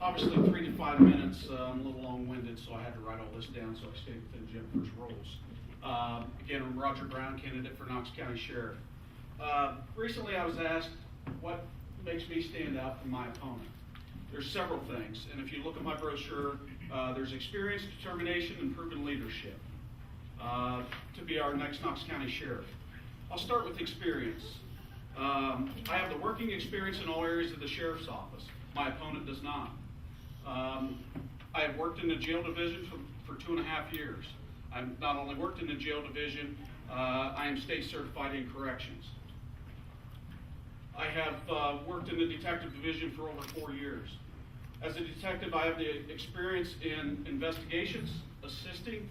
Obviously, 3 to 5 minutes, I'm a little long-winded, so I had to write all this down so I stayed within Jennifer's rules. Again, I'm Roger Brown, candidate for Knox County Sheriff. Recently I was asked what makes me stand out from my opponent. There's several things, and if you look at my brochure, there's experience, determination, and proven leadership to be our next Knox County Sheriff. I'll start with experience. I have the working experience in all areas of the Sheriff's Office. My opponent does not. I have worked in the jail division for 2.5 years. I've not only worked in the jail division, I am state certified in corrections. I have worked in the detective division for over 4 years. As a detective, I have the experience in investigations, assisting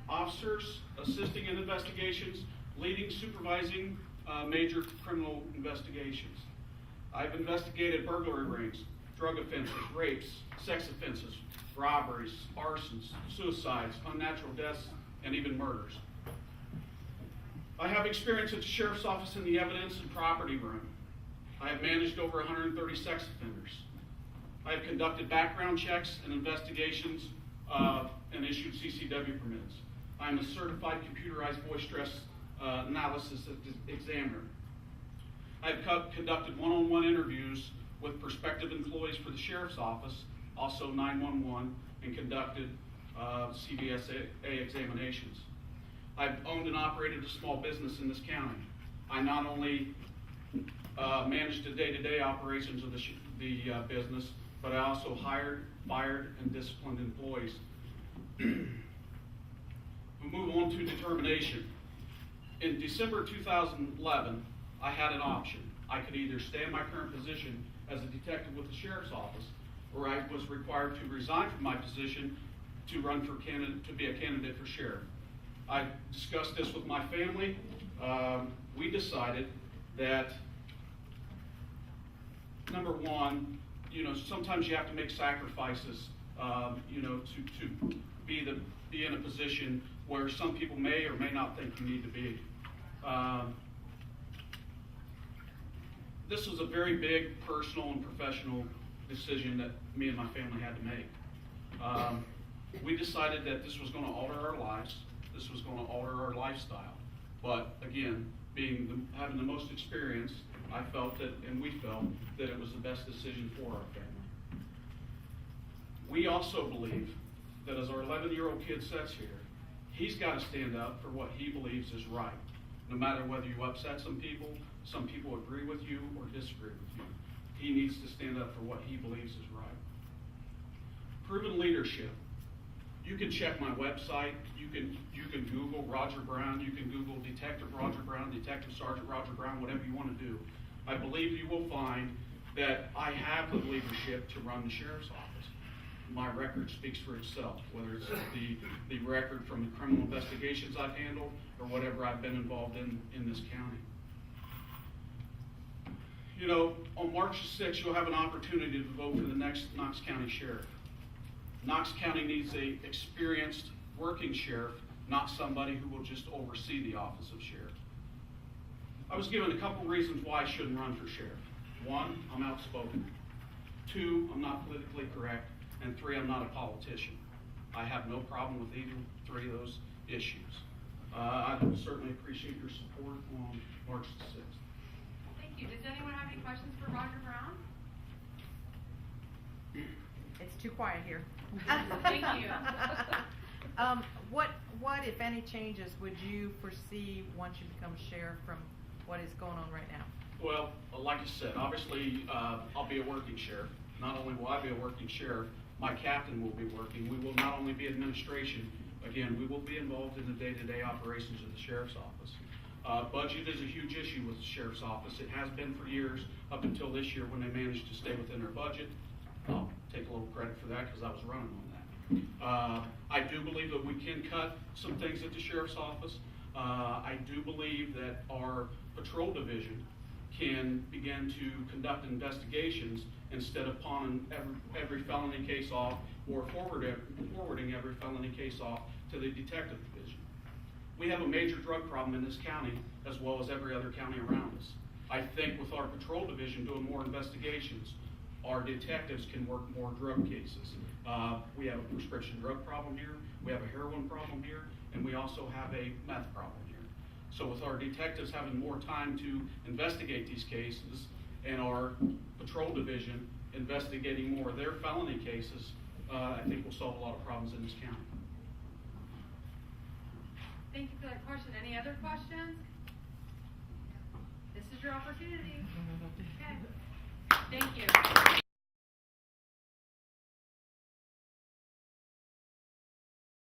officers, assisting in investigations, leading, supervising major criminal investigations. I've investigated burglary rings, drug offenses, rapes, sex offenses, robberies, arsons, suicides, unnatural deaths, and even murders. I have experience at the Sheriff's Office in the evidence and property room. I have managed over 130 sex offenders. I have conducted background checks and investigations and issued CCW permits. I am a certified computerized voice stress analysis examiner. I have conducted one-on-one interviews with prospective employees for the Sheriff's Office, also 911, and conducted CVSA examinations. I've owned and operated a small business in this county. I not only managed the day-to-day operations of the business, but I also hired, fired, and disciplined employees. We'll move on to determination. In December 2011, I had an option. I could either stay in my current position as a detective with the Sheriff's Office, or I was required to resign from my position to run for to be a candidate for sheriff. I discussed this with my family. We decided that, number one, sometimes you have to make sacrifices, to be in a position where some people may or may not think you need to be. This was a very big personal and professional decision that me and my family had to make. We decided that this was going to alter our lives. This was going to alter our lifestyle. But again, having the most experience, I felt that, and we felt that it was the best decision for our family. We also believe that as our 11-year-old kid sits here, he's got to stand up for what he believes is right. No matter whether you upset some people agree with you or disagree with you. He needs to stand up for what he believes is right. Proven leadership. You can check my website. You can Google Roger Brown. You can Google Detective Roger Brown, Detective Sergeant Roger Brown, whatever you want to do. I believe you will find that I have the leadership to run the Sheriff's Office. My record speaks for itself, whether it's the record from the criminal investigations I've handled or whatever I've been involved in this county. On March 6th, you'll have an opportunity to vote for the next Knox County Sheriff. Knox County needs an experienced working sheriff, not somebody who will just oversee the office of sheriff. I was given a couple reasons why I shouldn't run for sheriff. 1, I'm outspoken. 2, I'm not politically correct. And 3, I'm not a politician. I have no problem with either 3 of those issues. I would certainly appreciate your support on March 6th. Thank you. Does anyone have any questions for Roger Brown? It's too quiet here. Thank you. What, if any, changes would you foresee once you become sheriff from what is going on right now? Well, like I said, obviously, I'll be a working sheriff. Not only will I be a working sheriff, my captain will be working. We will not only be administration, again, we will be involved in the day-to-day operations of the Sheriff's Office. Budget is a huge issue with the Sheriff's Office. It has been for years, up until this year when they managed to stay within their budget. I'll take a little credit for that because I was running on that. I do believe that we can cut some things at the Sheriff's Office. I do believe that our patrol division can begin to conduct investigations instead of pawning every felony case off or forwarding every felony case off to the detective division. We have a major drug problem in this county as well as every other county around us. I think with our patrol division doing more investigations, our detectives can work more drug cases. We have a prescription drug problem here, we have a heroin problem here, and we also have a meth problem here. So with our detectives having more time to investigate these cases, and our patrol division investigating more of their felony cases, I think we'll solve a lot of problems in this county. Thank you for that question. Any other questions? This is your opportunity. Okay. Thank you.